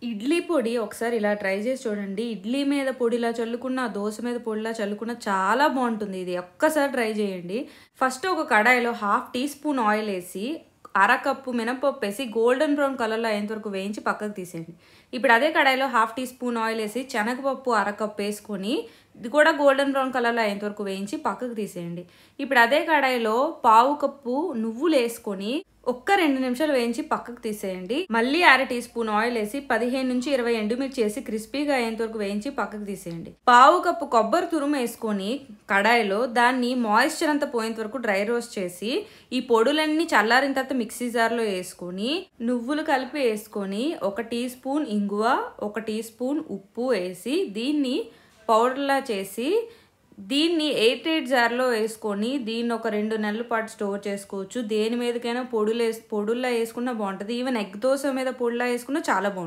ఇడ్లీ పొడి ఒకసారి ఇలా ట్రై చేసి చూడండి. ఇడ్లీ మీద పొడిలా చల్లుకున్న, దోస మీద పొడిలా చల్లుకున్న చాలా బాగుంటుంది. ఇది ఒక్కసారి ట్రై చేయండి. ఫస్ట్ ఒక కడాయిలో 1/2 టీ స్పూన్ ఆయిల్ వేసి, అరకప్పు మినపప్పు వేసి గోల్డెన్ బ్రౌన్ కలర్లో అయ్యేంత వరకు వేయించి పక్కకు తీసేయండి. ఇప్పుడు అదే కడాయిలో 1/2 టీ స్పూన్ ఆయిల్ వేసి శనగపప్పు అరకప్పు వేసుకొని ఇది కూడా గోల్డెన్ బ్రౌన్ కలర్లో అయ్యేంత వరకు వేయించి పక్కకు తీసేయండి. ఇప్పుడు అదే కడాయిలో 1/4 కప్పు నువ్వులు వేసుకొని ఒక్క 2 నిమిషాలు వేయించి పక్కకు తీసేయండి. మళ్ళీ 1/2 టీ స్పూన్ ఆయిల్ వేసి 15 నుంచి 20 ఎండుమిర్చి వేసి క్రిస్పీగా అయ్యేంత వరకు వేయించి పక్కకు తీసేయండి. 1/4 కప్పు కొబ్బరి తురుము వేసుకొని కడాయిలో దాన్ని మాయిశ్చర్ అంతా పోయేంత వరకు డ్రై రోస్ట్ చేసి ఈ పొడులన్నీ చల్లారిన తర్వాత మిక్సీ జార్లో వేసుకొని నువ్వులు కలిపి వేసుకొని 1 టీ స్పూన్ ఇంగువ, 1 టీ స్పూన్ ఉప్పు వేసి దీన్ని పౌడర్లా చేసి దీన్ని ఎయిర్ టైట్ జార్లో వేసుకొని దీన్ని ఒక 2 నెలల పాటు స్టోర్ చేసుకోవచ్చు. దేని మీదకైనా పొడుల్లా వేసుకున్నా బాగుంటుంది. ఈవెన్ ఎగ్ దోశ మీద పొడిలా వేసుకున్నా చాలా బాగుంటుంది.